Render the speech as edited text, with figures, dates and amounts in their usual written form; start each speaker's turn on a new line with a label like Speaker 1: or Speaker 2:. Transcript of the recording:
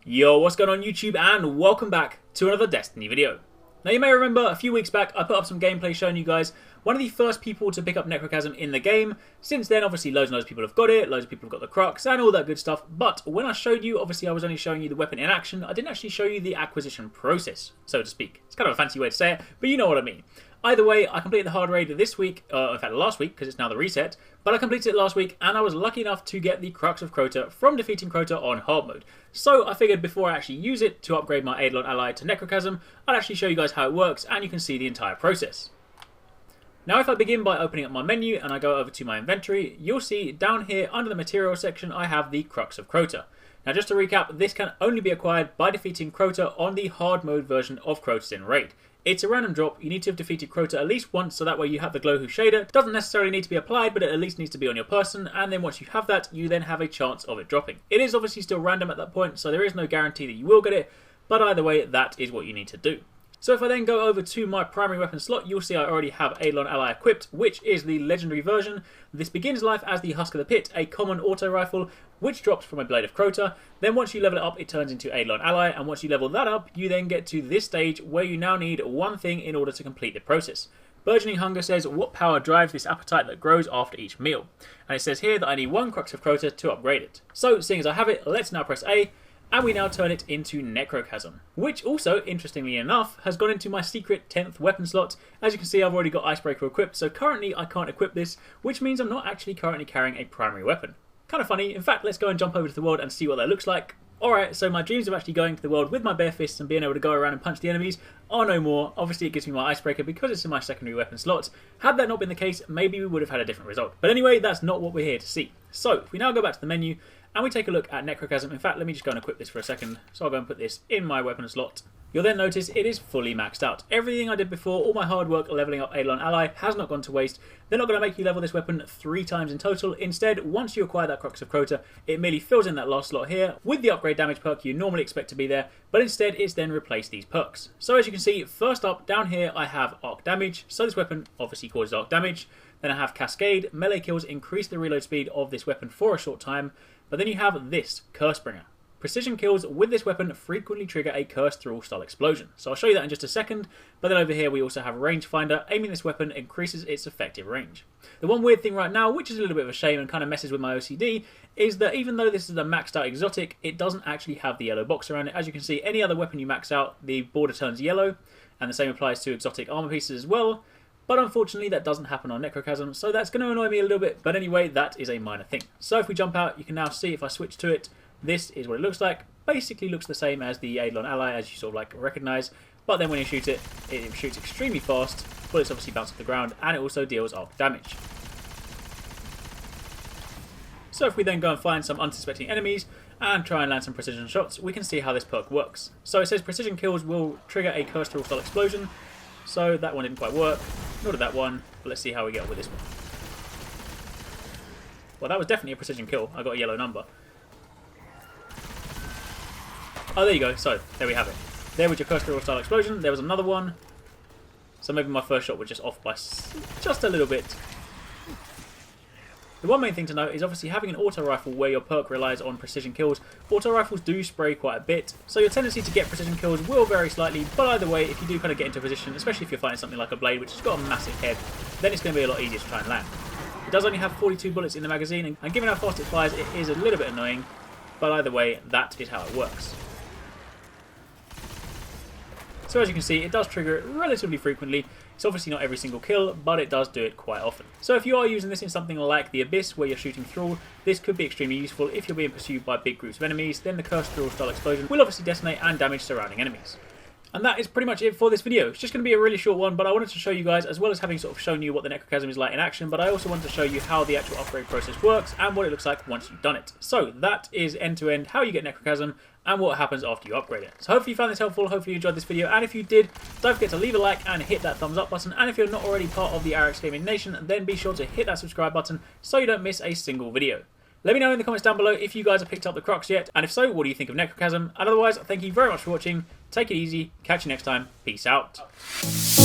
Speaker 1: Yo, what's going on YouTube, and welcome back to another Destiny video. Now you may remember a few weeks back I put up some gameplay showing you guys one of the first people to pick up Necrochasm in the game. Since then obviously loads and loads of people have got it, loads of people have got the Crux and all that good stuff, but when I showed you, obviously I was only showing you the weapon in action. I didn't actually show you the acquisition process, so to speak. It's kind of a fancy way to say it, but you know what I mean. Either way, I completed the hard raid this week, in fact last week, because it's now the reset, but I completed it last week, and I was lucky enough to get the Crux of Crota from defeating Crota on hard mode. So I figured before I actually use it to upgrade my Eidolon ally to Necrochasm, I'd actually show you guys how it works, and you can see the entire process. Now if I begin by opening up my menu, and I go over to my inventory, you'll see down here under the materials section, I have the Crux of Crota. Now just to recap, this can only be acquired by defeating Crota on the hard mode version of Crota's in raid. It's a random drop. You need to have defeated Crota at least once, so that way you have the Glowhue shader. Doesn't necessarily need to be applied, but it at least needs to be on your person, and then once you have that, you then have a chance of it dropping. It is obviously still random at that point, so there is no guarantee that you will get it, but either way, that is what you need to do. So if I then go over to my primary weapon slot, you'll see I already have Eidolon ally equipped, which is the legendary version. This begins life as the Husk of the Pit, a common auto rifle, which drops from a Blade of Crota. Then once you level it up, it turns into Eidolon ally, and once you level that up, you then get to this stage where you now need one thing in order to complete the process. Burgeoning Hunger says, what power drives this appetite that grows after each meal? And it says here that I need one Crux of Crota to upgrade it. So seeing as I have it, let's now press A, and we now turn it into Necrochasm, which also, interestingly enough, has gone into my secret 10th weapon slot. As you can see, I've already got Icebreaker equipped, so currently I can't equip this, which means I'm not actually currently carrying a primary weapon. Kind of funny. In fact, let's go and jump over to the world and see what that looks like. Alright, so my dreams of actually going to the world with my bare fists and being able to go around and punch the enemies are no more. Obviously it gives me my Icebreaker because it's in my secondary weapon slot. Had that not been the case, maybe we would have had a different result. But anyway, that's not what we're here to see. So, if we now go back to the menu, and we take a look at Necrochasm. In fact, let me just go and equip this for a second. So I'll go and put this in my weapon slot. You'll then notice it is fully maxed out. Everything I did before, all my hard work leveling up Eidolon ally, has not gone to waste. They're not going to make you level this weapon 3 times in total. Instead, once you acquire that Crux of Crota, it merely fills in that last slot here with the upgrade damage perk you normally expect to be there, but instead it's then replaced these perks. So as you can see, first up, down here I have arc damage. So this weapon obviously causes arc damage. Then I have Cascade. Melee kills increase the reload speed of this weapon for a short time. But then you have this, Cursebringer. Precision kills with this weapon frequently trigger a Curse Thrall style explosion. So I'll show you that in just a second, but then over here we also have Rangefinder. Aiming this weapon increases its effective range. The one weird thing right now, which is a little bit of a shame and kind of messes with my OCD, is that even though this is a maxed out exotic, it doesn't actually have the yellow box around it. As you can see, any other weapon you max out, the border turns yellow, and the same applies to exotic armor pieces as well. But unfortunately that doesn't happen on Necrochasm, so that's going to annoy me a little bit, but anyway, that is a minor thing. So if we jump out, you can now see if I switch to it, this is what it looks like. Basically looks the same as the Eidolon ally, as you sort of like recognise, but then when you shoot it, it shoots extremely fast, bullets obviously bounce off the ground, and it also deals arc damage. So if we then go and find some unsuspecting enemies, and try and land some precision shots, we can see how this perk works. So it says precision kills will trigger a Curse Thrall style explosion. So that one didn't quite work, nor did that one, but let's see how we get on with this one. Well, that was definitely a precision kill. I got a yellow number. Oh, there you go. So, there we have it. There was your Curse Thrall style explosion. There was another one. So maybe my first shot was just off by just a little bit. The one main thing to note is obviously having an auto rifle where your perk relies on precision kills. Auto rifles do spray quite a bit, so your tendency to get precision kills will vary slightly, but either way, if you do kind of get into a position, especially if you're fighting something like a Blade, which has got a massive head, then it's going to be a lot easier to try and land. It does only have 42 bullets in the magazine, and given how fast it fires, it is a little bit annoying, but either way, that is how it works. So as you can see, it does trigger it relatively frequently. It's obviously not every single kill, but it does do it quite often. So if you are using this in something like the Abyss, where you're shooting Thrall, this could be extremely useful. If you're being pursued by big groups of enemies, then the Curse Thrall style explosion will obviously detonate and damage surrounding enemies. And that is pretty much it for this video. It's just going to be a really short one, but I wanted to show you guys, as well as having sort of shown you what the Necrochasm is like in action, but I also wanted to show you how the actual upgrade process works and what it looks like once you've done it. So that is end-to-end how you get Necrochasm and what happens after you upgrade it. So hopefully you found this helpful, hopefully you enjoyed this video, and if you did, don't forget to leave a like and hit that thumbs up button, and if you're not already part of the Arekkz Gaming Nation, then be sure to hit that subscribe button so you don't miss a single video. Let me know in the comments down below if you guys have picked up the Crux yet, and if so, what do you think of Necrochasm? And otherwise, thank you very much for watching, take it easy, catch you next time, peace out.